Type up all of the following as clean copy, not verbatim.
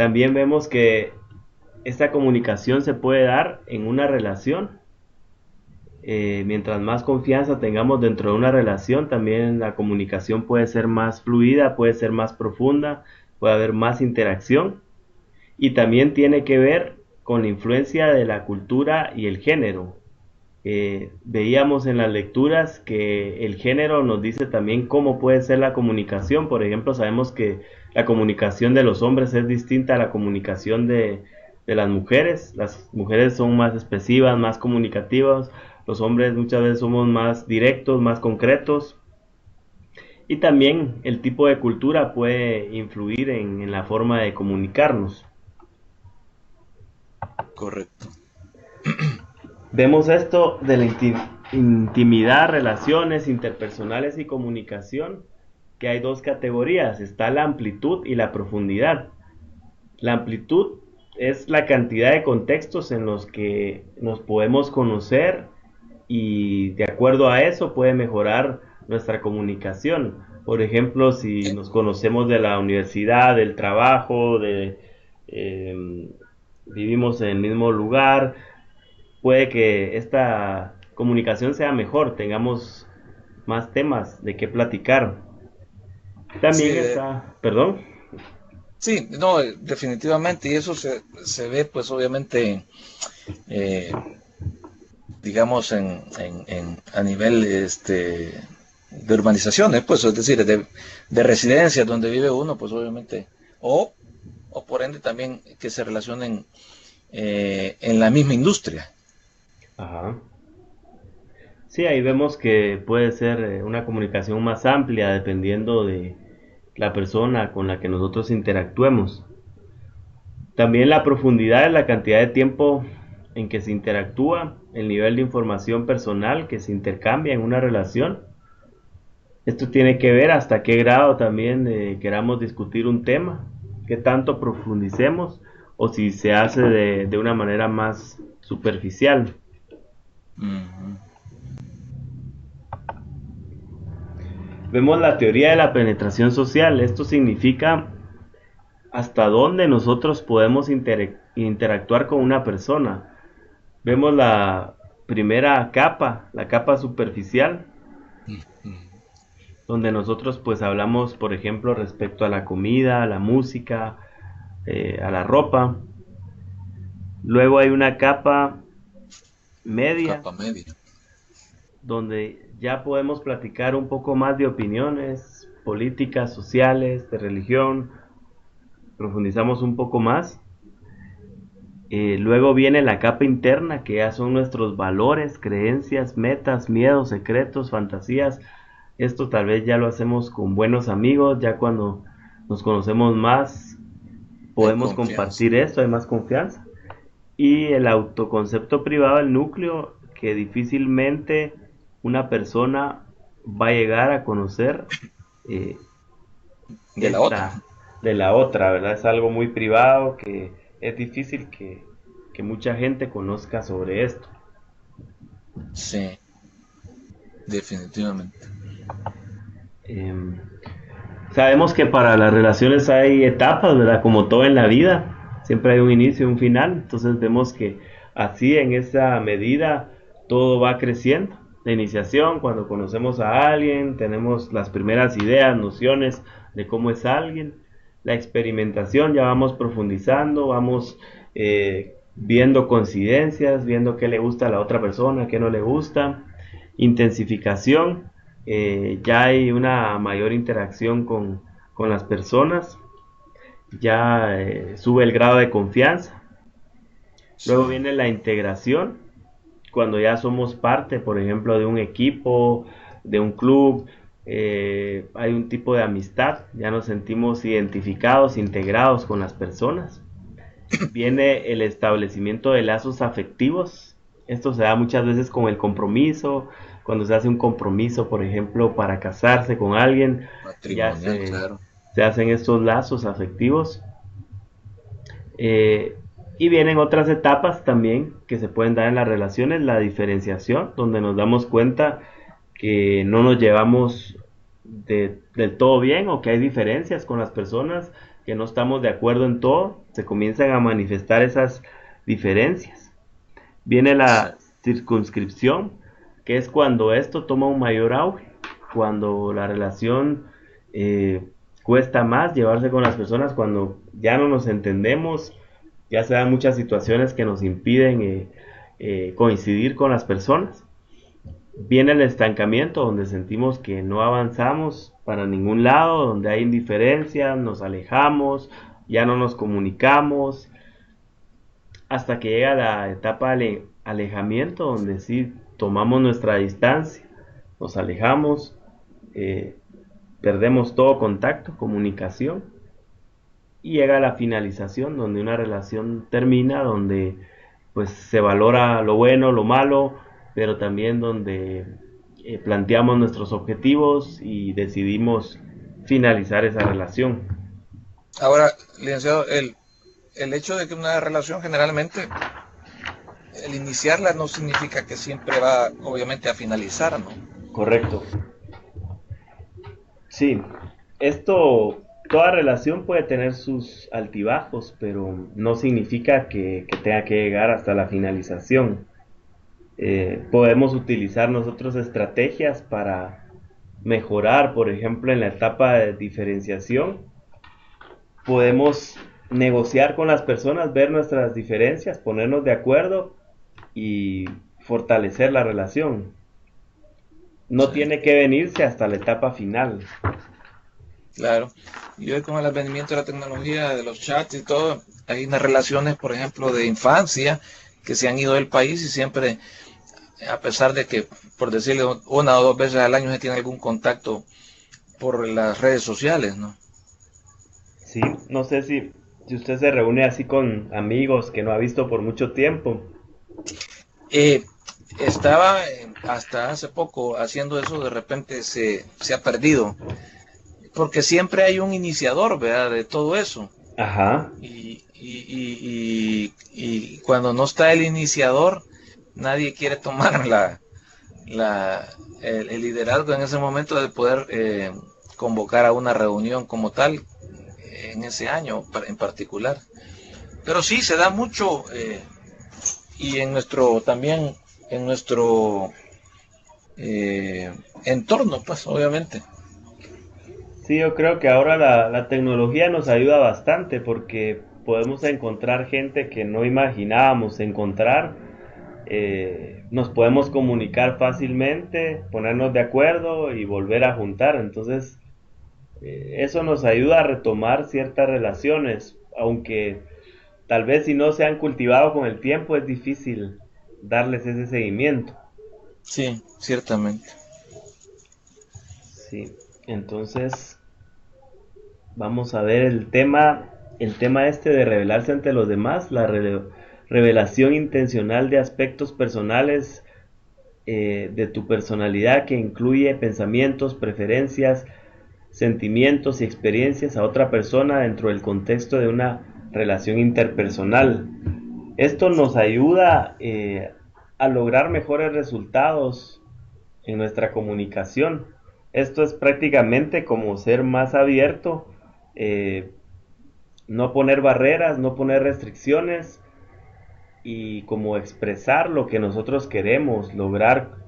También vemos que esta comunicación se puede dar en una relación. Mientras más confianza tengamos dentro de una relación, también la comunicación puede ser más fluida, puede ser más profunda, puede haber más interacción. Y también tiene que ver con la influencia de la cultura y el género. Veíamos en las lecturas que el género nos dice también cómo puede ser la comunicación. Por ejemplo, sabemos que la comunicación de los hombres es distinta a la comunicación de las mujeres. Las mujeres son más expresivas, más comunicativas. Los hombres muchas veces somos más directos, más concretos. Y también el tipo de cultura puede influir en la forma de comunicarnos. Correcto. Vemos esto de la intimidad, relaciones interpersonales y comunicación, que hay dos categorías, está la amplitud y la profundidad. La amplitud es la cantidad de contextos en los que nos podemos conocer y de acuerdo a eso puede mejorar nuestra comunicación. Por ejemplo, si nos conocemos de la universidad, del trabajo, eh, vivimos en el mismo lugar, puede que esta comunicación sea mejor, tengamos más temas de qué platicar. Sí, También está, perdón. sí, no, definitivamente, y eso se ve pues obviamente, eh, digamos, a nivel de urbanizaciones, pues es decir, de residencias donde vive uno, pues obviamente, o, o por ende también que se relacionen en la misma industria. Ajá. Sí, ahí vemos que puede ser una comunicación más amplia dependiendo de la persona con la que nosotros interactuemos. También la profundidad es la cantidad de tiempo en que se interactúa, el nivel de información personal que se intercambia en una relación. Esto tiene que ver hasta qué grado también queramos discutir un tema, qué tanto profundicemos o si se hace de una manera más superficial. Ujú. Vemos la teoría de la penetración social. Esto significa hasta dónde nosotros podemos interactuar con una persona. Vemos la primera capa, la capa superficial, donde nosotros pues hablamos, por ejemplo, respecto a la comida, a la música, a la ropa. Luego hay una capa media, Capa media. donde ya podemos platicar un poco más de opiniones políticas, sociales, de religión, profundizamos un poco más. Luego viene la capa interna, que ya son nuestros valores, creencias, metas, miedos, secretos, fantasías. Esto tal vez ya lo hacemos con buenos amigos, ya cuando nos conocemos más, Hay podemos confianza. compartir esto, hay más confianza. Y el autoconcepto privado, el núcleo, que difícilmente una persona va a llegar a conocer eh, De la otra. esta de la otra, ¿verdad? Es algo muy privado que es difícil que mucha gente conozca sobre esto. Sí, definitivamente. Eh, Sabemos que para las relaciones hay etapas, ¿verdad? Como todo en la vida, siempre hay un inicio y un final, entonces vemos que así en esa medida todo va creciendo. La iniciación, cuando conocemos a alguien, tenemos las primeras ideas, nociones de cómo es alguien. La experimentación, ya vamos profundizando, vamos viendo coincidencias, viendo qué le gusta a la otra persona, qué no le gusta. Intensificación, ya hay una mayor interacción con las personas, ya sube el grado de confianza. Sí. Luego viene la integración, cuando ya somos parte, por ejemplo, de un equipo, de un club, hay un tipo de amistad, ya nos sentimos identificados, integrados con las personas. Viene el establecimiento de lazos afectivos. Esto se da muchas veces con el compromiso, cuando se hace un compromiso, por ejemplo, para casarse con alguien, ya Matrimonial, claro. se hacen estos lazos afectivos. Eh, y vienen otras etapas también que se pueden dar en las relaciones, la diferenciación, donde nos damos cuenta que no nos llevamos del todo bien o que hay diferencias con las personas, que no estamos de acuerdo en todo, se comienzan a manifestar esas diferencias. Viene Sí, la circunscripción, que es cuando esto toma un mayor auge, cuando la relación eh, cuesta más llevarse con las personas, cuando ya no nos entendemos, ya se dan muchas situaciones que nos impiden coincidir con las personas. Viene el estancamiento, donde sentimos que no avanzamos para ningún lado, donde hay indiferencia, nos alejamos, ya no nos comunicamos, hasta que llega la etapa de alejamiento, donde sí tomamos nuestra distancia, nos alejamos, eh, perdemos todo contacto, comunicación, y llega la finalización, donde una relación termina, donde pues se valora lo bueno, lo malo, pero también donde planteamos nuestros objetivos y decidimos finalizar esa relación. ahora, licenciado, el hecho de que una relación generalmente, el iniciarla no significa que siempre va, obviamente, a finalizar, ¿no? Correcto. Sí, esto, toda relación puede tener sus altibajos, pero no significa que tenga que llegar hasta la finalización. Podemos utilizar nosotros estrategias para mejorar, por ejemplo, en la etapa de diferenciación. Podemos negociar con las personas, ver nuestras diferencias, ponernos de acuerdo y fortalecer la relación. No Sí, tiene que venirse hasta la etapa final. claro. Y hoy con el advenimiento de la tecnología, de los chats y todo, hay unas relaciones, por ejemplo, de infancia que se han ido del país y siempre, a pesar de que, por decirle, una o dos veces al año se tiene algún contacto por las redes sociales, ¿no? Sí, no sé si usted se reúne así con amigos que no ha visto por mucho tiempo. Eh, estaba hasta hace poco haciendo eso, de repente se ha perdido, porque siempre hay un iniciador, ¿verdad? De todo eso. Ajá, Y cuando no está el iniciador, nadie quiere tomar el liderazgo en ese momento de poder convocar a una reunión como tal en ese año en particular. Pero sí, se da mucho y en nuestro también, en nuestro entorno, pues obviamente. sí, yo creo que ahora la tecnología nos ayuda bastante porque podemos encontrar gente que no imaginábamos encontrar, nos podemos comunicar fácilmente, ponernos de acuerdo y volver a juntar. Entonces, eso nos ayuda a retomar ciertas relaciones, aunque tal vez si no se han cultivado con el tiempo es difícil darles ese seguimiento. Sí, ciertamente. Sí, entonces vamos a ver el tema este de revelarse ante los demás, la revelación intencional de aspectos personales de tu personalidad que incluye pensamientos, preferencias, sentimientos y experiencias a otra persona dentro del contexto de una relación interpersonal. Esto nos ayuda a lograr mejores resultados en nuestra comunicación. Esto es prácticamente como ser más abierto, eh, no poner barreras, no poner restricciones y como expresar lo que nosotros queremos lograr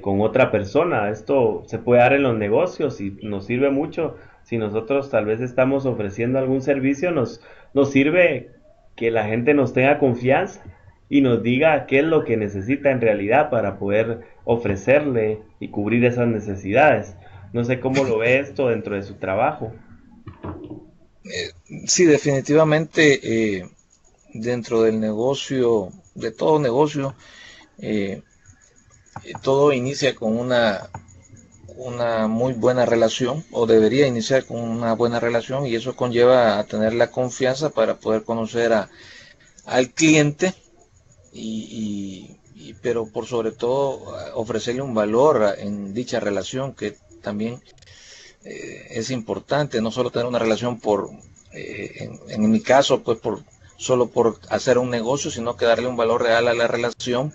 con otra persona. Esto se puede dar en los negocios y nos sirve mucho. Si nosotros tal vez estamos ofreciendo algún servicio, nos sirve que la gente nos tenga confianza y nos diga qué es lo que necesita en realidad para poder ofrecerle y cubrir esas necesidades. No sé cómo lo ve esto dentro de su trabajo. Sí, definitivamente dentro del negocio, de todo negocio, eh, todo inicia con una muy buena relación o debería iniciar con una buena relación y eso conlleva a tener la confianza para poder conocer al cliente pero por sobre todo ofrecerle un valor en dicha relación que también es importante, no solo tener una relación en mi caso, pues solo por hacer un negocio, sino que darle un valor real a la relación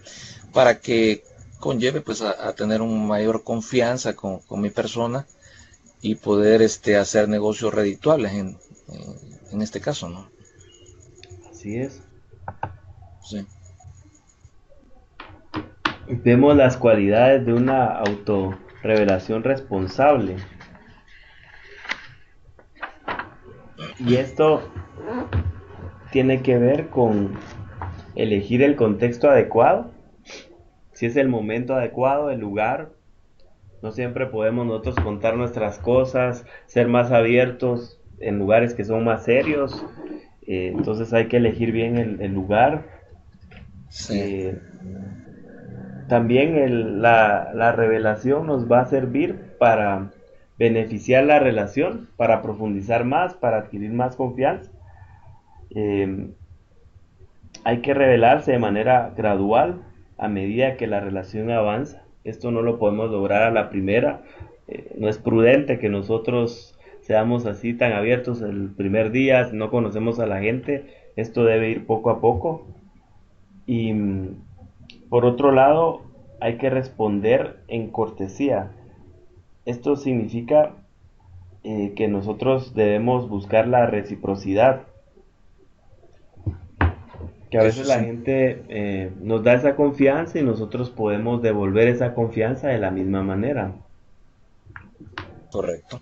para que conlleve pues a tener una mayor confianza con mi persona y poder hacer negocios redituables en este caso, ¿no? Así es. Sí. Vemos las cualidades de una autorrevelación responsable. Y esto tiene que ver con elegir el contexto adecuado, si es el momento adecuado, el lugar. No siempre podemos nosotros contar nuestras cosas, ser más abiertos en lugares que son más serios. Entonces hay que elegir bien el lugar. Sí, Eh, También la revelación nos va a servir para beneficiar la relación, para profundizar más, para adquirir más confianza. Eh, Hay que revelarse de manera gradual a medida que la relación avanza. Esto no lo podemos lograr a la primera. No es prudente que nosotros seamos así tan abiertos el primer día, si no conocemos a la gente. Esto debe ir poco a poco. Y por otro lado, hay que responder en cortesía. Esto significa que nosotros debemos buscar la reciprocidad, que a eso veces la sí, gente nos da esa confianza y nosotros podemos devolver esa confianza de la misma manera. correcto.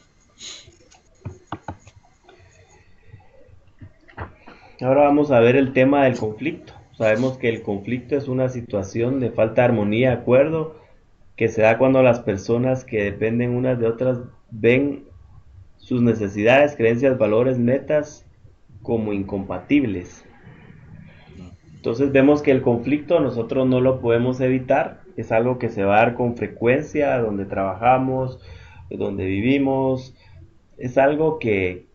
Ahora vamos a ver el tema del conflicto. Sabemos que el conflicto es una situación de falta de armonía, acuerdo, que se da cuando las personas que dependen unas de otras ven sus necesidades, creencias, valores, metas como incompatibles. Entonces vemos que el conflicto nosotros no lo podemos evitar, es algo que se va a dar con frecuencia, donde trabajamos, donde vivimos, es algo que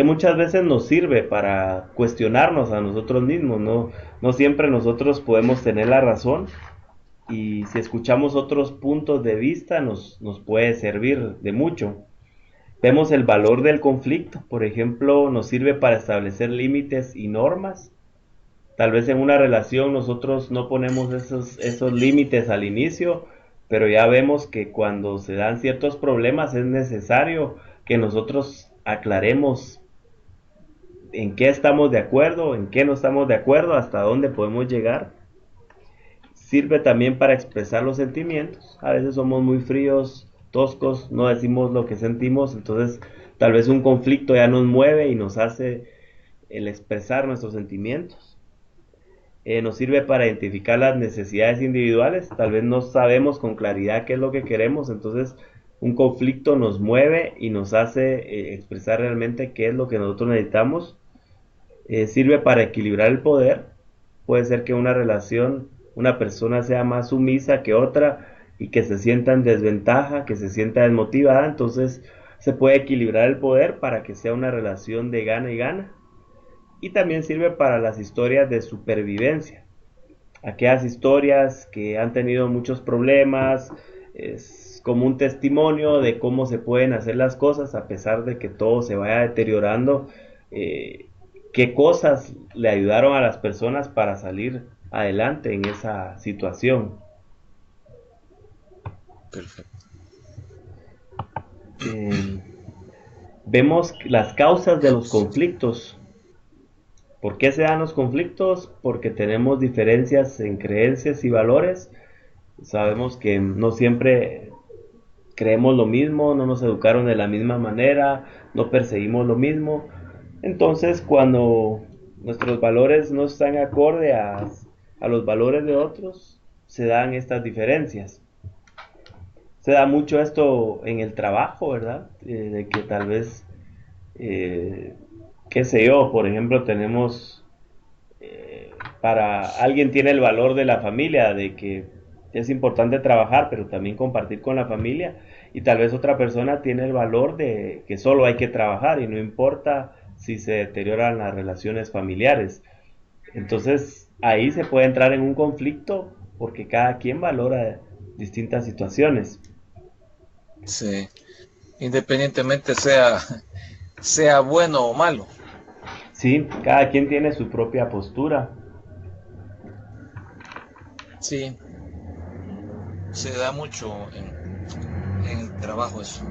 muchas veces nos sirve para cuestionarnos a nosotros mismos, ¿no? No siempre nosotros podemos tener la razón y si escuchamos otros puntos de vista nos puede servir de mucho. Vemos el valor del conflicto, por ejemplo, nos sirve para establecer límites y normas. Tal vez en una relación nosotros no ponemos esos límites al inicio, pero ya vemos que cuando se dan ciertos problemas es necesario que nosotros aclaremos en qué estamos de acuerdo, en qué no estamos de acuerdo, hasta dónde podemos llegar. Sirve también para expresar los sentimientos. A veces somos muy fríos, toscos, no decimos lo que sentimos, entonces tal vez un conflicto ya nos mueve y nos hace el expresar nuestros sentimientos. Nos sirve para identificar las necesidades individuales. Tal vez no sabemos con claridad qué es lo que queremos, entonces un conflicto nos mueve y nos hace expresar realmente qué es lo que nosotros necesitamos. Sirve para equilibrar el poder. Puede ser que una relación, una persona sea más sumisa que otra y que se sienta en desventaja, que se sienta desmotivada, entonces se puede equilibrar el poder para que sea una relación de gana y gana. Y también sirve para las historias de supervivencia, aquellas historias que han tenido muchos problemas, es como un testimonio de cómo se pueden hacer las cosas a pesar de que todo se vaya deteriorando, qué cosas le ayudaron a las personas para salir adelante en esa situación. Perfecto. Eh, Vemos las causas de los conflictos. ¿Por qué se dan los conflictos? Porque tenemos diferencias en creencias y valores. Sabemos que no siempre creemos lo mismo, no nos educaron de la misma manera, no perseguimos lo mismo. Entonces, cuando nuestros valores no están acorde a los valores de otros, se dan estas diferencias. Se da mucho esto en el trabajo, ¿verdad? De que tal vez, eh, qué sé yo, por ejemplo, tenemos para alguien tiene el valor de la familia, de que es importante trabajar, pero también compartir con la familia, y tal vez otra persona tiene el valor de que solo hay que trabajar y no importa si se deterioran las relaciones familiares. Entonces ahí se puede entrar en un conflicto porque cada quien valora distintas situaciones. Sí, independientemente sea bueno o malo. Sí, cada quien tiene su propia postura. Sí, se da mucho en el trabajo eso.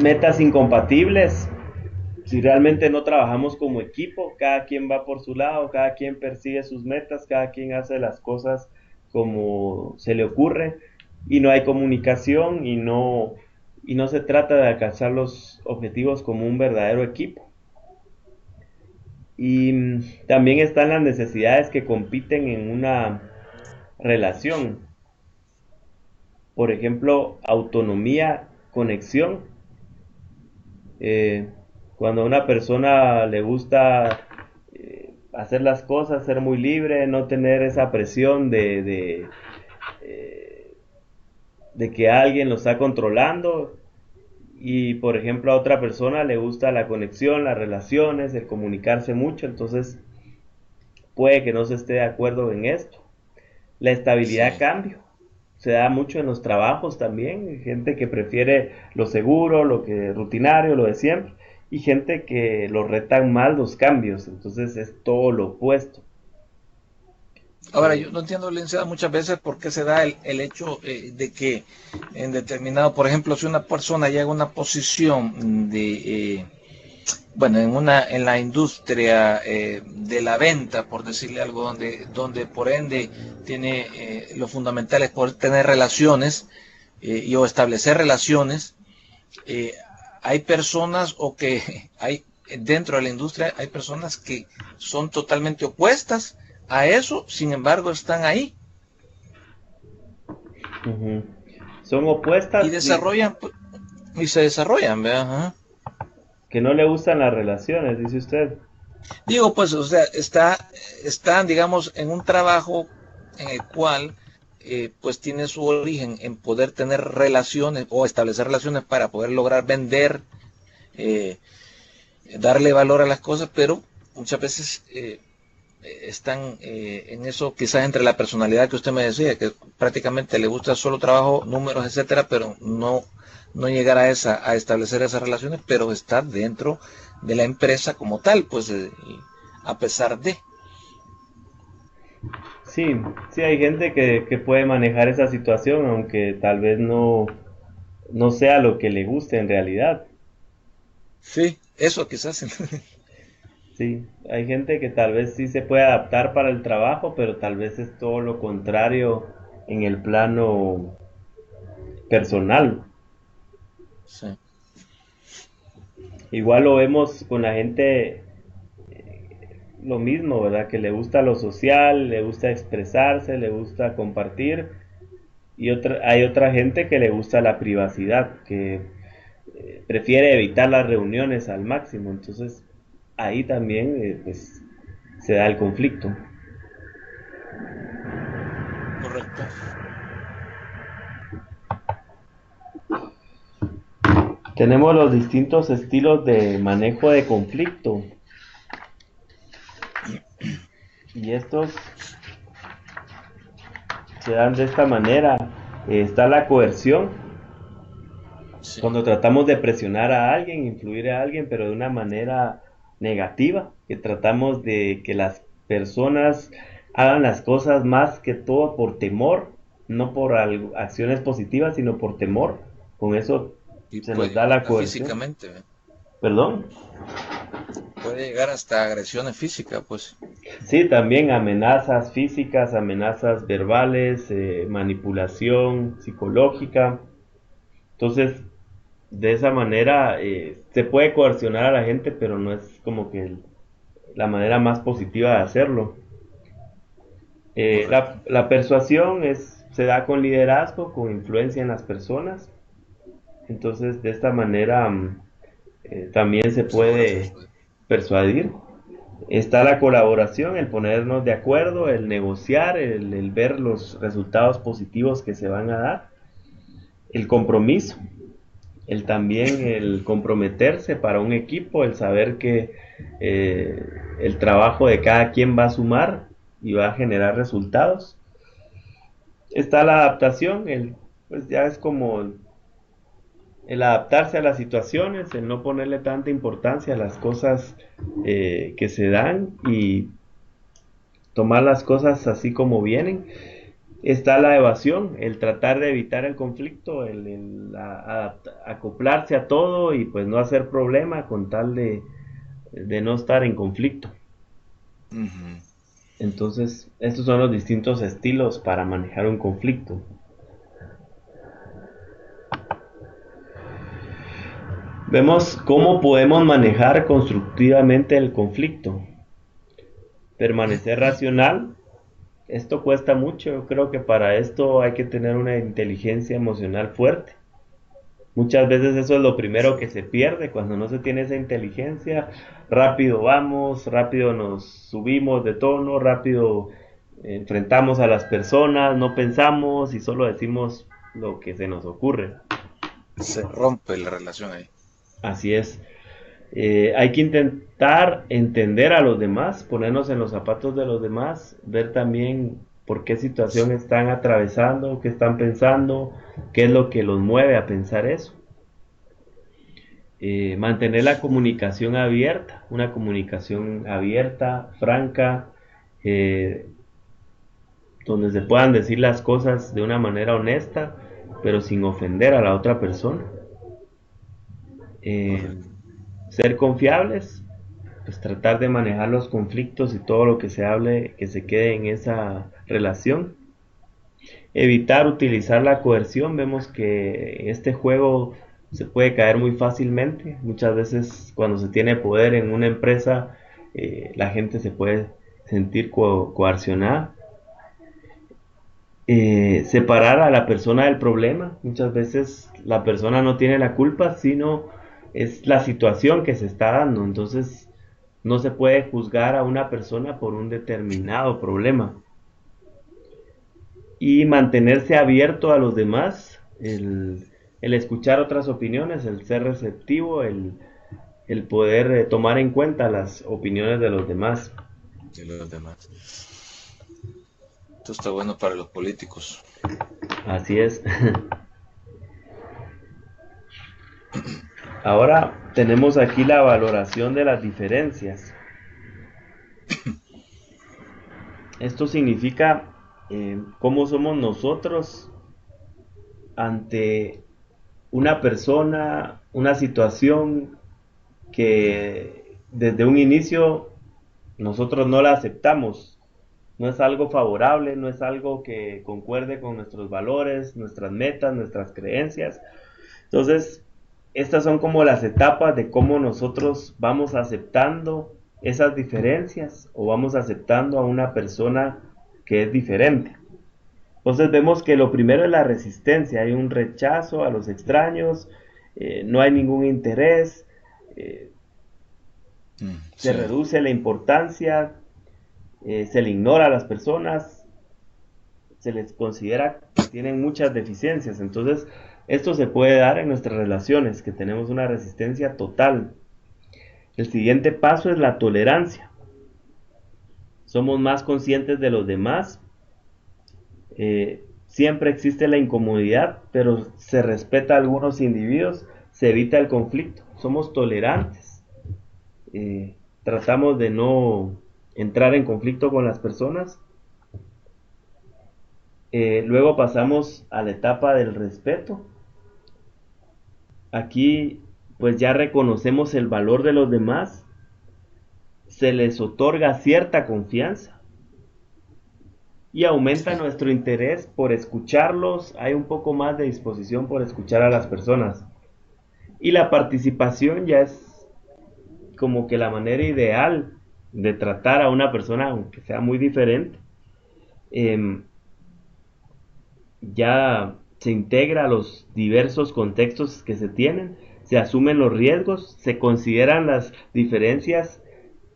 Metas incompatibles. Si realmente no trabajamos como equipo, cada quien va por su lado, cada quien persigue sus metas, cada quien hace las cosas como se le ocurre y no hay comunicación y no se trata de alcanzar los objetivos como un verdadero equipo. Y también están las necesidades que compiten en una relación. Por ejemplo, autonomía, conexión. Eh, Cuando a una persona le gusta hacer las cosas, ser muy libre, no tener esa presión eh, de que alguien lo está controlando, y por ejemplo a otra persona le gusta la conexión, las relaciones, el comunicarse mucho, entonces puede que no se esté de acuerdo en esto. La estabilidad Sí. cambio. Se da mucho en los trabajos también, gente que prefiere lo seguro, lo que rutinario, lo de siempre, y gente que lo retan mal los cambios, entonces es todo lo opuesto. Ahora, Eh, yo no entiendo, licenciada, muchas veces por qué se da el hecho de que en determinado, por ejemplo, si una persona llega a una posición bueno, en la industria de la venta, por decirle algo, donde por ende tiene lo fundamental es poder tener relaciones o establecer relaciones, eh, hay personas o que hay dentro de la industria, hay personas que son totalmente opuestas a eso, sin embargo están ahí Ujú. Son y opuestas, desarrollan y se desarrollan, ¿verdad? Ajá. que no le gustan las relaciones, dice usted. Digo, pues, o sea, están, digamos, en un trabajo en el cual, pues, tiene su origen en poder tener relaciones o establecer relaciones para poder lograr vender, eh, darle valor a las cosas, pero muchas veces están en eso, quizás entre la personalidad que usted me decía, que prácticamente le gusta solo trabajo, números, etcétera, pero no llegar a establecer esas relaciones, pero está dentro de la empresa como tal, pues a pesar de. Sí, sí hay gente que puede manejar esa situación, aunque tal vez no sea lo que le guste en realidad. Sí, eso quizás. Sí, hay gente que tal vez sí se puede adaptar para el trabajo, pero tal vez es todo lo contrario en el plano personal. Sí, Igual lo vemos con la gente lo mismo, ¿verdad? Que le gusta lo social, le gusta expresarse, le gusta compartir, y hay otra gente que le gusta la privacidad, que prefiere evitar las reuniones al máximo, entonces ahí también pues se da el conflicto. correcto. Tenemos los distintos estilos de manejo de conflicto, y estos se dan de esta manera. Está la coerción, Sí, cuando tratamos de presionar a alguien, influir a alguien, pero de una manera negativa, que tratamos de que las personas hagan las cosas más que todo por temor, no por acciones positivas, sino por temor. Con eso y se nos puede da la hasta coerción. físicamente, ¿ve? ¿Perdón? Puede llegar hasta agresiones físicas, pues. Sí, también amenazas físicas, amenazas verbales, manipulación psicológica. Entonces, de esa manera se puede coercionar a la gente, pero no es como que la manera más positiva de hacerlo. Correcto. La persuasión se da con liderazgo, con influencia en las personas. Entonces, de esta manera también se Se puede puede persuadir. persuadir. Está la colaboración, el ponernos de acuerdo, el negociar, el ver los resultados positivos que se van a dar. El compromiso, el también el comprometerse para un equipo, el saber que eh, el trabajo de cada quien va a sumar y va a generar resultados. Está la adaptación, pues ya es como el adaptarse a las situaciones, el no ponerle tanta importancia a las cosas que se dan y tomar las cosas así como vienen. Está la evasión, el tratar de evitar el conflicto, acoplarse a todo y pues no hacer problema con tal de no estar en conflicto. Ujú. Entonces, estos son los distintos estilos para manejar un conflicto. Vemos cómo podemos manejar constructivamente el conflicto. Permanecer racional. Esto cuesta mucho. Yo creo que para esto hay que tener una inteligencia emocional fuerte. Muchas veces eso es lo primero que se pierde cuando no se tiene esa inteligencia. Rápido vamos, rápido nos subimos de tono, rápido enfrentamos a las personas, no pensamos y solo decimos lo que se nos ocurre. Se rompe la relación ahí. Así es. Hay que intentar entender a los demás, ponernos en los zapatos de los demás, ver también por qué situación están atravesando, qué están pensando, qué es lo que los mueve a pensar eso. Mantener la comunicación abierta, una comunicación abierta, franca, eh, donde se puedan decir las cosas de una manera honesta, pero sin ofender a la otra persona. Eh, Correcto. Ser confiables, pues tratar de manejar los conflictos y todo lo que se hable, que se quede en esa relación. Evitar utilizar la coerción, vemos que este juego se puede caer muy fácilmente. Muchas veces cuando se tiene poder en una empresa, la gente se puede sentir coercionada. Separar a la persona del problema. Muchas veces la persona no tiene la culpa, sino es la situación que se está dando. Entonces no se puede juzgar a una persona por un determinado problema. Y mantenerse abierto a los demás, el escuchar otras opiniones, el ser receptivo, el poder tomar en cuenta las opiniones de los demás. Y los demás. Esto está bueno para los políticos. Así es. Ahora tenemos aquí la valoración de las diferencias. Esto significa cómo somos nosotros ante una persona, una situación que desde un inicio nosotros no la aceptamos. No es algo favorable, no es algo que concuerde con nuestros valores, nuestras metas, nuestras creencias. Entonces, estas son como las etapas de cómo nosotros vamos aceptando esas diferencias o vamos aceptando a una persona que es diferente. Entonces vemos que lo primero es la resistencia, hay un rechazo a los extraños, no hay ningún interés, eh, se Sí, reduce la importancia, se le ignora a las personas, se les considera que tienen muchas deficiencias. Entonces, esto se puede dar en nuestras relaciones, que tenemos una resistencia total. El siguiente paso es la tolerancia. Somos más conscientes de los demás. Siempre existe la incomodidad, pero se respeta a algunos individuos, se evita el conflicto. Somos tolerantes. Tratamos de no entrar en conflicto con las personas. Luego pasamos a la etapa del respeto. Aquí pues ya reconocemos el valor de los demás, se les otorga cierta confianza y aumenta sí, nuestro interés por escucharlos, hay un poco más de disposición por escuchar a las personas. Y la participación ya es como que la manera ideal de tratar a una persona, aunque sea muy diferente. Eh, ya se integra a los diversos contextos que se tienen, se asumen los riesgos, se consideran las diferencias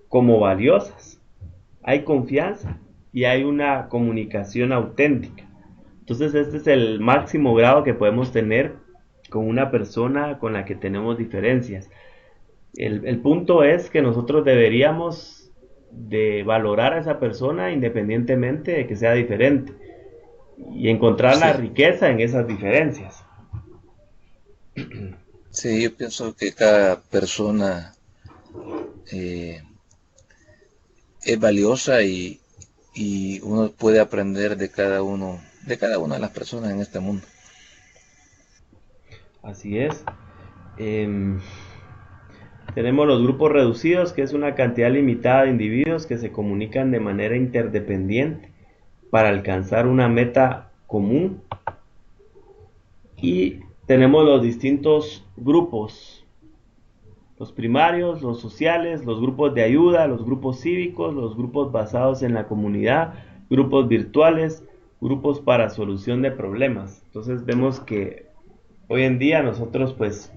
como valiosas, hay confianza y hay una comunicación auténtica. Entonces este es el máximo grado que podemos tener con una persona con la que tenemos diferencias. El punto es que nosotros deberíamos de valorar a esa persona independientemente de que sea diferente y encontrar la sí. riqueza en esas diferencias. Sí, yo pienso que cada persona eh, es valiosa y uno puede aprender de cada una de las personas en este mundo. Así es. Em, Tenemos los grupos reducidos, que es una cantidad limitada de individuos que se comunican de manera interdependiente para alcanzar una meta común. Y tenemos los distintos grupos, los primarios, los sociales, los grupos de ayuda, los grupos cívicos, los grupos basados en la comunidad, grupos virtuales, grupos para solución de problemas. Entonces vemos que hoy en día nosotros pues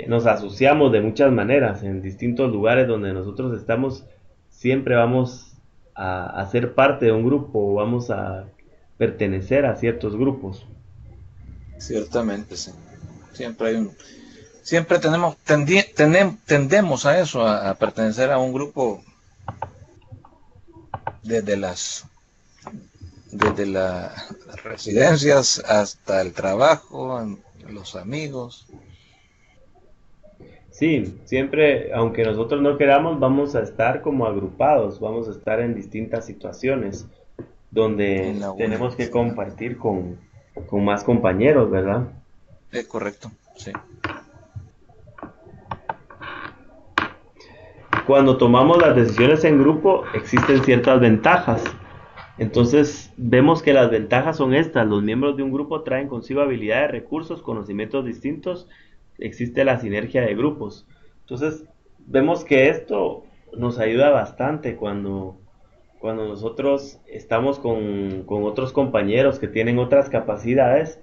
nos asociamos de muchas maneras en distintos lugares donde nosotros estamos. Siempre vamos a ser parte de un grupo o vamos a pertenecer a ciertos grupos. Ciertamente, sí. Siempre hay un, siempre tendemos a eso, a pertenecer a un grupo desde desde las residencias hasta el trabajo, los amigos. Sí, siempre, aunque nosotros no queramos, vamos a estar como agrupados, vamos a estar en distintas situaciones En donde la una. tenemos que compartir con más compañeros, ¿verdad? Es correcto, sí. Cuando tomamos las decisiones en grupo, existen ciertas ventajas. Entonces, vemos que las ventajas son estas. Los miembros de un grupo traen consigo habilidades, recursos, conocimientos distintos. Existe la sinergia de grupos. Entonces, vemos que esto nos ayuda bastante cuando nosotros estamos con otros compañeros que tienen otras capacidades,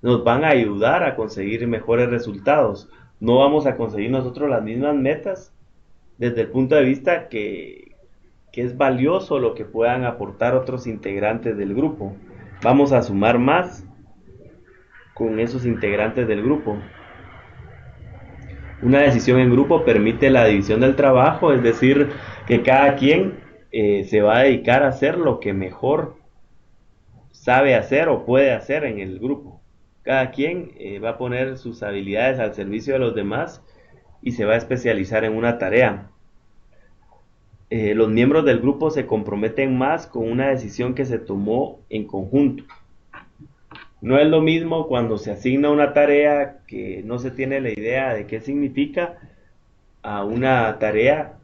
nos van a ayudar a conseguir mejores resultados. No vamos a conseguir nosotros las mismas metas desde el punto de vista que es valioso lo que puedan aportar otros integrantes del grupo. Vamos a sumar más con esos integrantes del grupo. Una decisión en grupo permite la división del trabajo, es decir, que cada quien se va a dedicar a hacer lo que mejor sabe hacer o puede hacer en el grupo. Cada quien va a poner sus habilidades al servicio de los demás y se va a especializar en una tarea. Los miembros del grupo se comprometen más con una decisión que se tomó en conjunto. No es lo mismo cuando se asigna una tarea que no se tiene la idea de qué significa a una tarea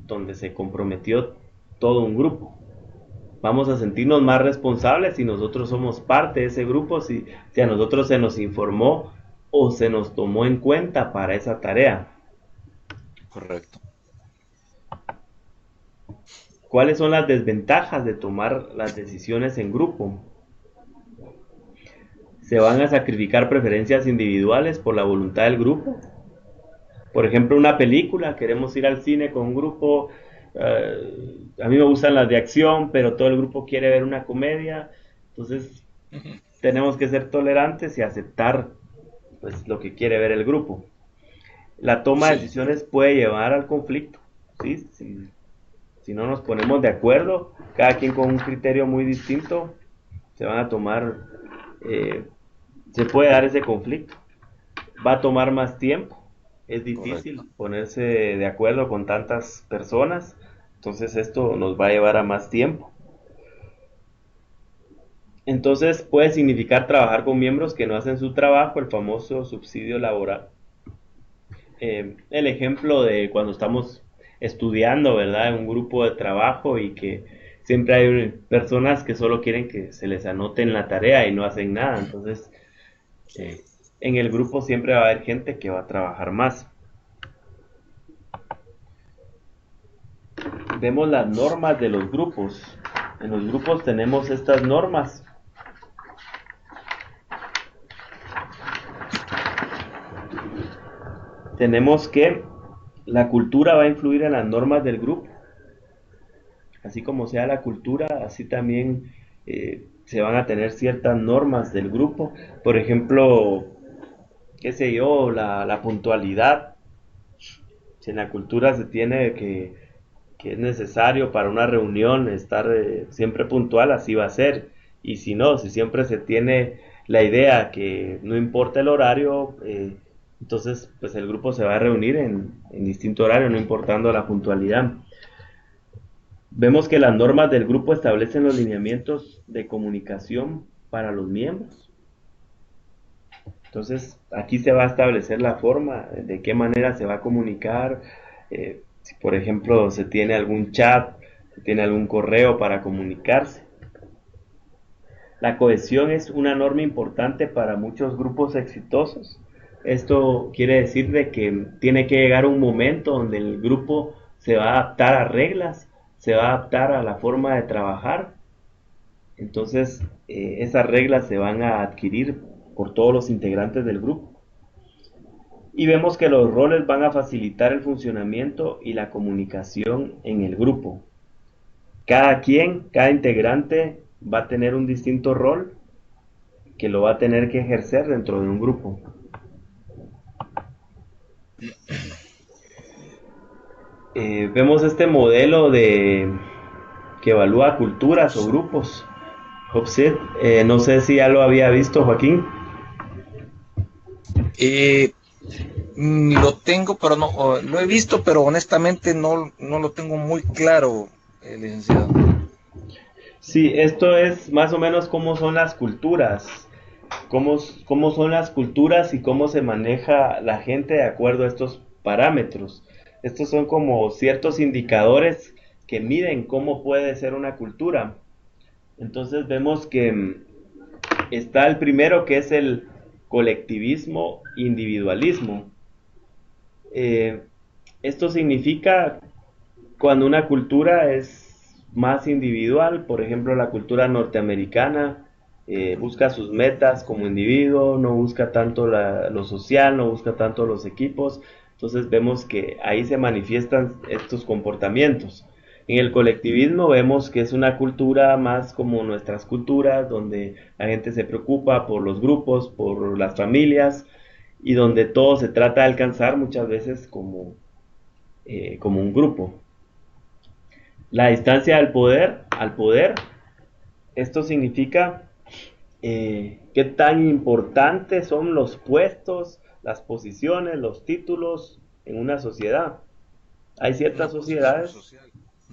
donde se comprometió todo un grupo. Vamos a sentirnos más responsables si nosotros somos parte de ese grupo, si a nosotros se nos informó o se nos tomó en cuenta para esa tarea. Correcto. ¿Cuáles son las desventajas de tomar las decisiones en grupo? Se van a sacrificar preferencias individuales por la voluntad del grupo. Por ejemplo, una película, queremos ir al cine con un grupo, a mí me gustan las de acción, pero todo el grupo quiere ver una comedia, entonces tenemos que ser tolerantes y aceptar pues lo que quiere ver el grupo. La toma de Sí, decisiones puede llevar al conflicto, ¿sí? Si no nos ponemos de acuerdo, cada quien con un criterio muy distinto, se van a tomar, eh, se puede dar ese conflicto. Va a tomar más tiempo, es correcto. difícil ponerse de acuerdo con tantas personas, entonces esto nos va a llevar a más tiempo. Entonces puede significar trabajar con miembros que no hacen su trabajo, el famoso subsidio laboral. El ejemplo de cuando estamos estudiando, ¿verdad? En un grupo de trabajo y que siempre hay personas que solo quieren que se les anote en la tarea y no hacen nada. Entonces, Sí, eh, en el grupo siempre va a haber gente que va a trabajar más. Vemos las normas de los grupos. En los grupos tenemos estas normas. Tenemos que la cultura va a influir en las normas del grupo. Así como sea la cultura, así también se van a tener ciertas normas del grupo. Por ejemplo, qué sé yo, la puntualidad. Si en la cultura se tiene que es necesario para una reunión estar siempre puntual, así va a ser. Y si no, si siempre se tiene la idea que no importa el horario, entonces pues el grupo se va a reunir en distinto horario, no importando la puntualidad. Vemos que las normas del grupo establecen los lineamientos de comunicación para los miembros. Entonces, aquí se va a establecer la forma, de qué manera se va a comunicar, si por ejemplo se tiene algún chat, se tiene algún correo para comunicarse. La cohesión es una norma importante para muchos grupos exitosos. Esto quiere decir de que tiene que llegar un momento donde el grupo se va a adaptar a reglas, se va a adaptar a la forma de trabajar. Entonces, esas reglas se van a adquirir por todos los integrantes del grupo. Y vemos que los roles van a facilitar el funcionamiento y la comunicación en el grupo. Cada integrante va a tener un distinto rol que lo va a tener que ejercer dentro de un grupo. Vemos este modelo que evalúa culturas o grupos. Hofstede, no sé si ya lo había visto, Joaquín. Eh, lo tengo, pero no, lo he visto, pero honestamente no lo tengo muy claro, licenciado. Sí, esto es más o menos cómo son las culturas, cómo son las culturas y cómo se maneja la gente de acuerdo a estos parámetros. Estos son como ciertos indicadores que miden cómo puede ser una cultura. Entonces vemos que está el primero, que es el colectivismo individualismo. Eh, Esto significa cuando una cultura es más individual. Por ejemplo, la cultura norteamericana busca sus metas como individuo, no busca tanto lo social, no busca tanto los equipos. Entonces vemos que ahí se manifiestan estos comportamientos. En el colectivismo vemos que es una cultura más como nuestras culturas, donde la gente se preocupa por los grupos, por las familias, y donde todo se trata de alcanzar muchas veces como un grupo. La distancia al poder, esto significa qué tan importantes son los puestos, las posiciones, los títulos en una sociedad. Hay Una ciertas posición sociedades, social.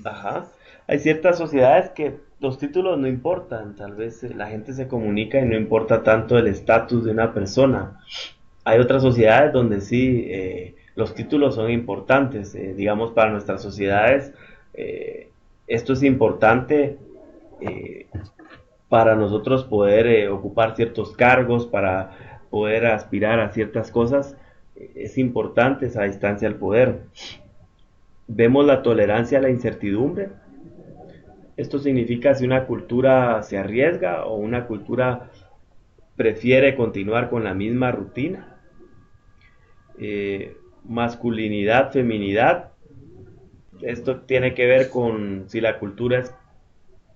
ajá, hay ciertas sociedades que los títulos no importan, tal vez la gente se comunica y no importa tanto el estatus de una persona. Hay otras sociedades donde sí los títulos son importantes, digamos para nuestras sociedades esto es importante eh, para nosotros poder ocupar ciertos cargos, para poder aspirar a ciertas cosas, es importante esa distancia al poder. Vemos la tolerancia a la incertidumbre. Esto significa si una cultura se arriesga o una cultura prefiere continuar con la misma rutina. Masculinidad, feminidad. Esto tiene que ver con si la cultura es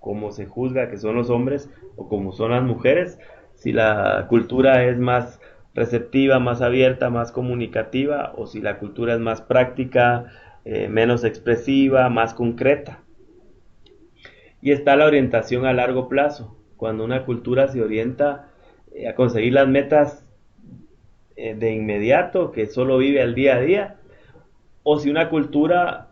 como se juzga que son los hombres o como son las mujeres, si la cultura es más receptiva, más abierta, más comunicativa, o si la cultura es más práctica, menos expresiva, más concreta. Y está la orientación a largo plazo, cuando una cultura se orienta a conseguir las metas de inmediato, que solo vive al día a día, o si una cultura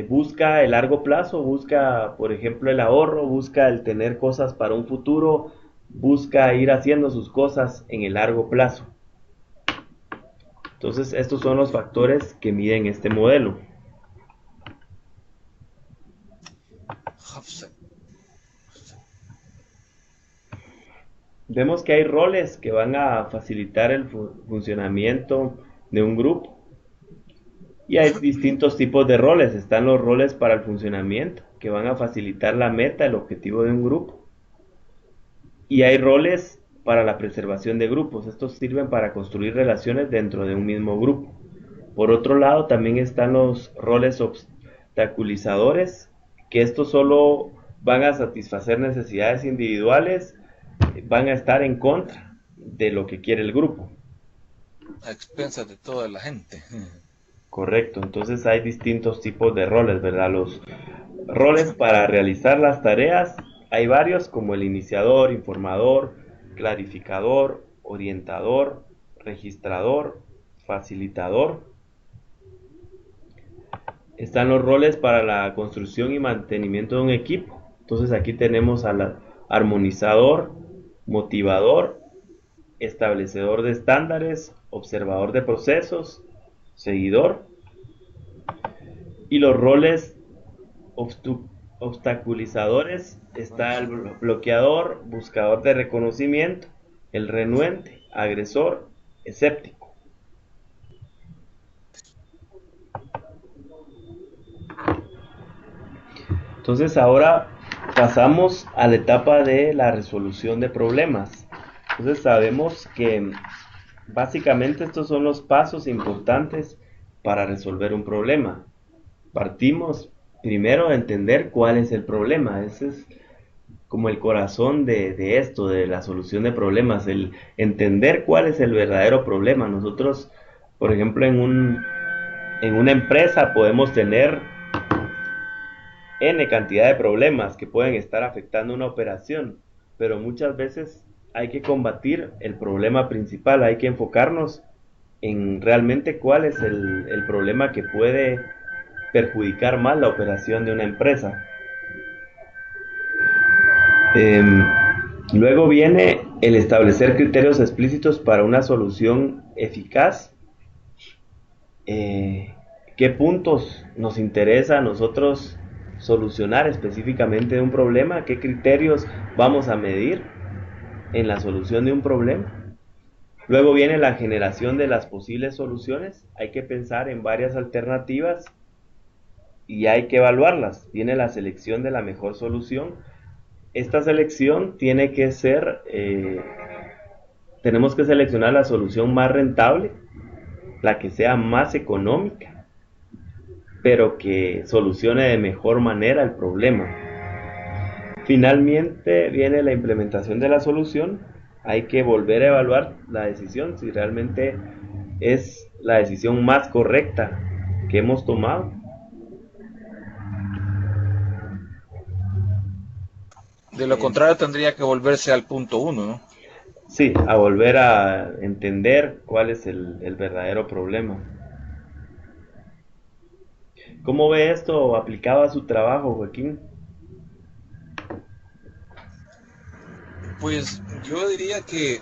busca el largo plazo, busca, por ejemplo, el ahorro, busca el tener cosas para un futuro, busca ir haciendo sus cosas en el largo plazo. Entonces, estos son los factores que miden este modelo. Vemos que hay roles que van a facilitar el funcionamiento de un grupo. Y hay distintos tipos de roles. Están los roles para el funcionamiento, que van a facilitar la meta, el objetivo de un grupo. Y hay roles para la preservación de grupos. Estos sirven para construir relaciones dentro de un mismo grupo. Por otro lado, también están los roles obstaculizadores, que estos solo van a satisfacer necesidades individuales, van a estar en contra de lo que quiere el grupo. A expensas de toda la gente. Correcto, entonces hay distintos tipos de roles, ¿verdad? Los roles para realizar las tareas, hay varios como el iniciador, informador, clarificador, orientador, registrador, facilitador. Están los roles para la construcción y mantenimiento de un equipo. Entonces aquí tenemos al armonizador, motivador, establecedor de estándares, observador de procesos, seguidor. Y los roles obstaculizadores está el bloqueador, buscador de reconocimiento, el renuente, agresor, escéptico. Entonces ahora pasamos a la etapa de la resolución de problemas. Entonces sabemos que básicamente estos son los pasos importantes para resolver un problema. Partimos primero de entender cuál es el problema. Ese es como el corazón de esto, de la solución de problemas, el entender cuál es el verdadero problema. Nosotros, por ejemplo, en una empresa podemos tener N cantidad de problemas que pueden estar afectando una operación, pero muchas veces hay que combatir el problema principal, hay que enfocarnos en realmente cuál es el problema que puede perjudicar más la operación de una empresa. Luego viene el establecer criterios explícitos para una solución eficaz. ¿Qué puntos nos interesa a nosotros solucionar específicamente un problema? ¿Qué criterios vamos a medir en la solución de un problema? Luego viene la generación de las posibles soluciones. Hay que pensar en varias alternativas y hay que evaluarlas. Viene la selección de la mejor solución. Esta selección tiene que ser, tenemos que seleccionar la solución más rentable, la que sea más económica, pero que solucione de mejor manera el problema. Finalmente viene la implementación de la solución. Hay que volver a evaluar la decisión, si realmente es la decisión más correcta que hemos tomado. De lo contrario tendría que volverse al punto 1, ¿no? Sí, a volver a entender cuál es el verdadero problema. ¿Cómo ve esto aplicado a su trabajo, Joaquín? Pues yo diría que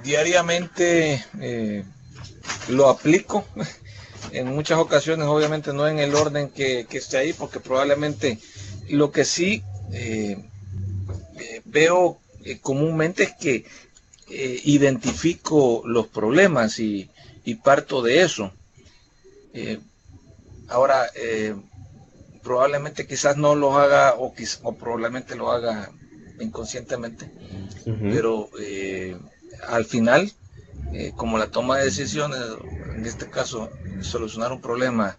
diariamente lo aplico. En muchas ocasiones, obviamente no en el orden que esté ahí, porque probablemente lo que sí veo comúnmente es que identifico los problemas y parto de eso. Ahora, probablemente quizás no lo haga o probablemente lo haga inconscientemente, pero al final, como la toma de decisiones, en este caso, solucionar un problema,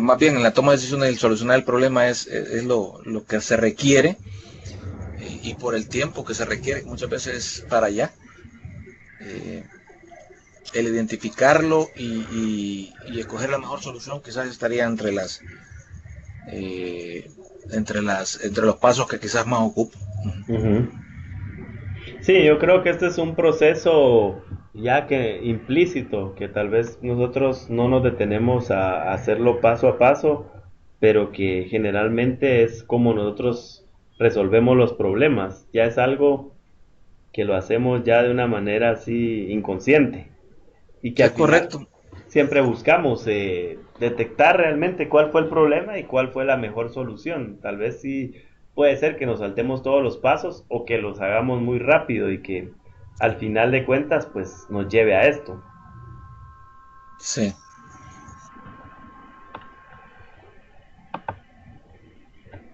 más bien en la toma de decisiones, el solucionar el problema es lo que se requiere, y por el tiempo que se requiere, muchas veces para allá. El identificarlo y escoger la mejor solución quizás estaría entre los pasos que quizás más ocupo. Sí, yo creo que este es un proceso ya que implícito, que tal vez nosotros no nos detenemos a hacerlo paso a paso, pero que generalmente es como nosotros resolvemos los problemas. Ya es algo que lo hacemos ya de una manera así inconsciente y que Sí, al es final correcto. siempre buscamos detectar realmente cuál fue el problema y cuál fue la mejor solución. Tal vez sí puede ser que nos saltemos todos los pasos o que los hagamos muy rápido y que al final de cuentas pues nos lleve a esto. Sí.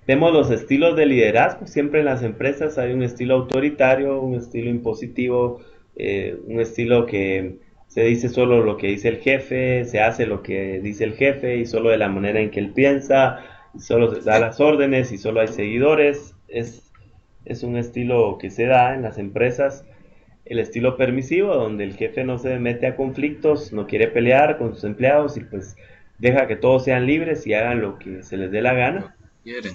Vemos los estilos de liderazgo. Siempre en las empresas hay un estilo autoritario, un estilo impositivo, un estilo que se dice solo lo que dice el jefe, se hace lo que dice el jefe y solo de la manera en que él piensa, y solo da las órdenes y solo hay seguidores. Es un estilo que se da en las empresas. El estilo permisivo, donde el jefe no se mete a conflictos, no quiere pelear con sus empleados y pues deja que todos sean libres y hagan lo que se les dé la gana. Quieren.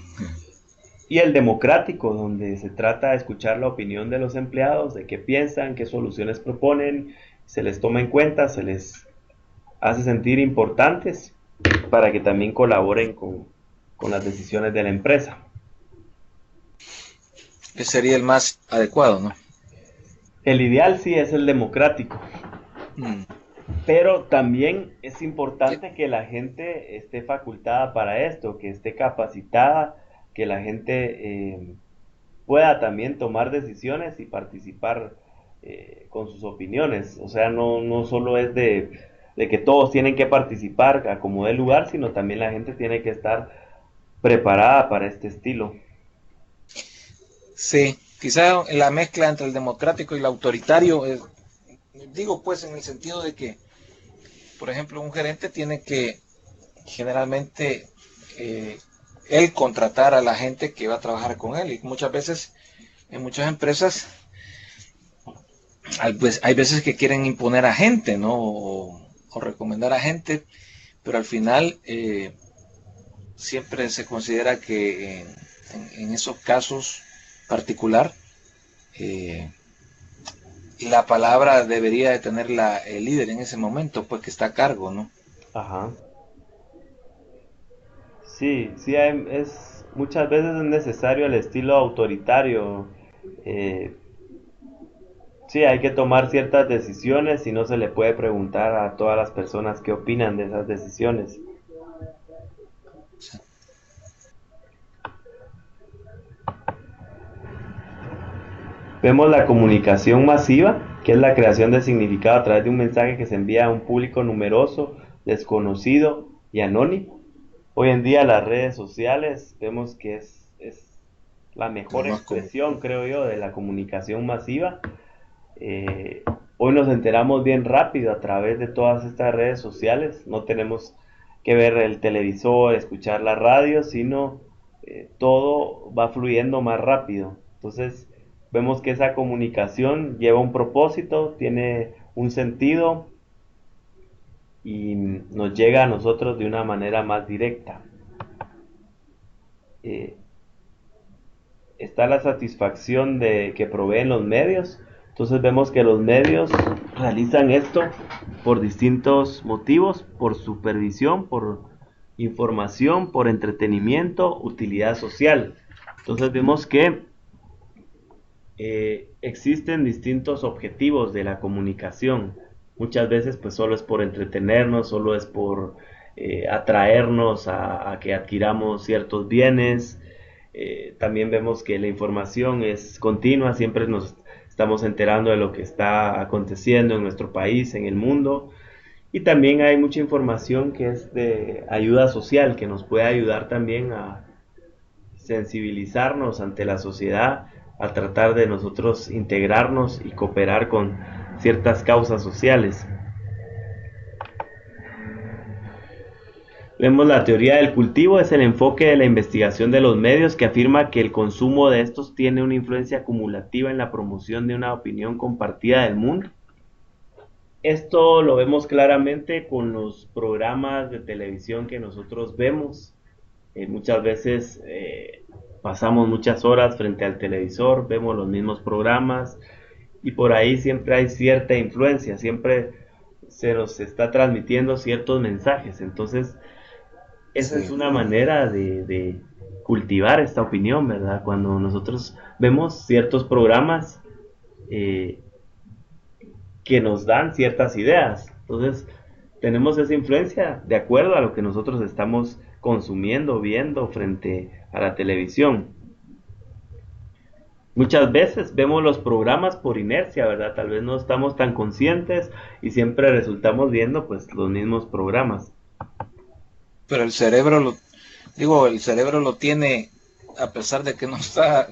Y el democrático, donde se trata de escuchar la opinión de los empleados, de qué piensan, qué soluciones proponen, se les toma en cuenta, se les hace sentir importantes para que también colaboren con las decisiones de la empresa. Que sería el más adecuado, ¿no? El ideal sí es el democrático, Mm. pero también es importante que la gente esté facultada para esto, que esté capacitada, que la gente pueda también tomar decisiones y participar con sus opiniones. O sea, no solo es de que todos tienen que participar a como dé lugar, sino también la gente tiene que estar preparada para este estilo. Sí, quizá la mezcla entre el democrático y el autoritario, digo pues en el sentido de que, por ejemplo, un gerente tiene que generalmente eh, él contratar a la gente que va a trabajar con él y muchas veces en muchas empresas pues, hay veces que quieren imponer a gente, ¿no? O recomendar a gente, pero al final siempre se considera que en esos casos particular eh, la palabra debería de tener el líder en ese momento, pues que está a cargo, ¿no? Ajá. Sí, sí, muchas veces es necesario el estilo autoritario. Eh, sí, hay que tomar ciertas decisiones y no se le puede preguntar a todas las personas qué opinan de esas decisiones. Vemos la comunicación masiva, que es la creación de significado a través de un mensaje que se envía a un público numeroso, desconocido y anónimo. Hoy en día las redes sociales vemos que es la Lo mejor más común. expresión, creo yo, de la comunicación masiva. Eh, Hoy nos enteramos bien rápido a través de todas estas redes sociales. No tenemos que ver el televisor, escuchar la radio, sino todo va fluyendo más rápido. Entonces vemos que esa comunicación lleva un propósito, tiene un sentido y nos llega a nosotros de una manera más directa. Eh, Está la satisfacción de que proveen los medios. Entonces vemos que los medios realizan esto por distintos motivos, por supervisión, por información, por entretenimiento, utilidad social. Entonces vemos que existen distintos objetivos de la comunicación. Muchas veces pues solo es por entretenernos, solo es por atraernos a que adquiramos ciertos bienes. También vemos que la información es continua, siempre nos estamos enterando de lo que está aconteciendo en nuestro país, en el mundo. Y también hay mucha información que es de ayuda social, que nos puede ayudar también a sensibilizarnos ante la sociedad, a tratar de nosotros integrarnos y cooperar con ciertas causas sociales. Vemos la teoría del cultivo, es el enfoque de la investigación de los medios que afirma que el consumo de estos tiene una influencia acumulativa en la promoción de una opinión compartida del mundo. Esto lo vemos claramente con los programas de televisión que nosotros vemos. Muchas veces pasamos muchas horas frente al televisor, vemos los mismos programas y por ahí siempre hay cierta influencia, siempre se nos está transmitiendo ciertos mensajes. Entonces, esa es Sí. una manera de cultivar esta opinión, ¿verdad? Cuando nosotros vemos ciertos programas eh, que nos dan ciertas ideas. Entonces, tenemos esa influencia de acuerdo a lo que nosotros estamos consumiendo, viendo frente a la televisión. Muchas veces vemos los programas por inercia, ¿verdad? Tal vez no estamos tan conscientes y siempre resultamos viendo pues los mismos programas. Pero el cerebro lo tiene a pesar de que no está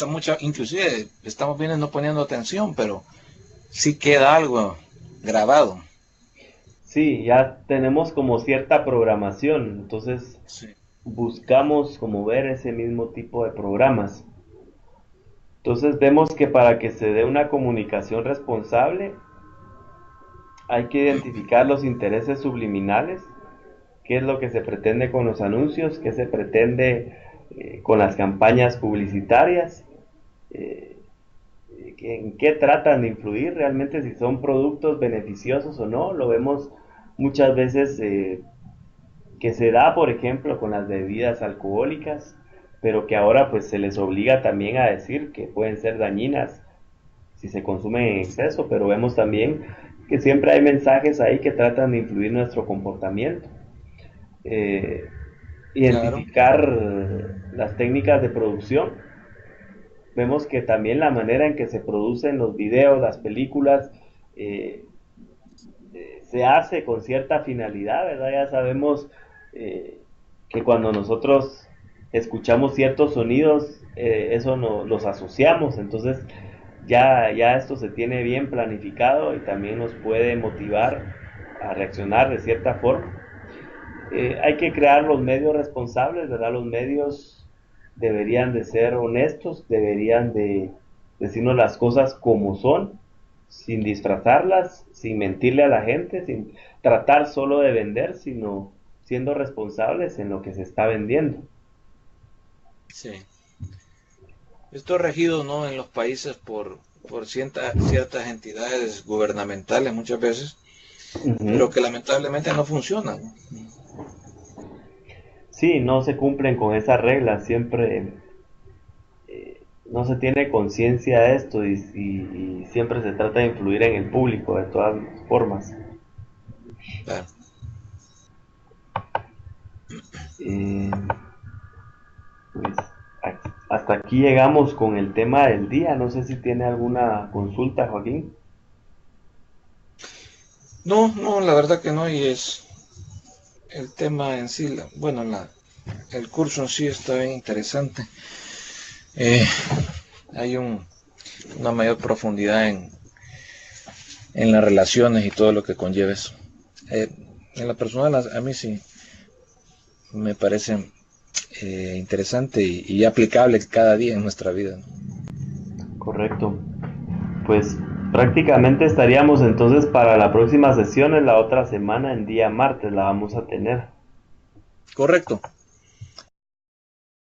mucho, inclusive estamos viendo no poniendo atención, pero sí queda algo grabado. Sí, ya tenemos como cierta programación, entonces Sí. buscamos como ver ese mismo tipo de programas. Entonces vemos que para que se dé una comunicación responsable hay que identificar los intereses subliminales, qué es lo que se pretende con los anuncios, qué se pretende con las campañas publicitarias, eh, en qué tratan de influir realmente, si son productos beneficiosos o no. Lo vemos muchas veces que se da, por ejemplo, con las bebidas alcohólicas, pero que ahora pues se les obliga también a decir que pueden ser dañinas si se consumen en exceso, pero vemos también que siempre hay mensajes ahí que tratan de influir nuestro comportamiento. Eh, Claro, Identificar las técnicas de producción. Vemos que también la manera en que se producen los videos, las películas, eh, se hace con cierta finalidad, ¿verdad? Ya sabemos eh, que cuando nosotros escuchamos ciertos sonidos, eso no, los asociamos, entonces ya esto se tiene bien planificado y también nos puede motivar a reaccionar de cierta forma. Hay que crear los medios responsables, ¿verdad? Los medios deberían de ser honestos, deberían de decirnos las cosas como son, sin disfrazarlas, sin mentirle a la gente, sin tratar solo de vender, sino siendo responsables en lo que se está vendiendo. sí. Esto es regido, ¿no?, en los países por ciertas entidades gubernamentales muchas veces, pero Ujú. que lamentablemente no funcionan. Sí, no se cumplen con esas reglas, siempre no se tiene conciencia de esto y siempre se trata de influir en el público de todas formas. Claro. Eh, pues hasta aquí llegamos con el tema del día. No sé si tiene alguna consulta, Joaquín. No, no, la verdad que no, y es el tema en sí, bueno, el curso en sí está bien interesante. Eh, hay una mayor profundidad en las relaciones y todo lo que conlleva eso. Eh, en la personal, a mí sí me parece interesante y aplicable cada día en nuestra vida, ¿no? Correcto. Pues prácticamente estaríamos entonces para la próxima sesión en la otra semana, en día martes, la vamos a tener. Correcto.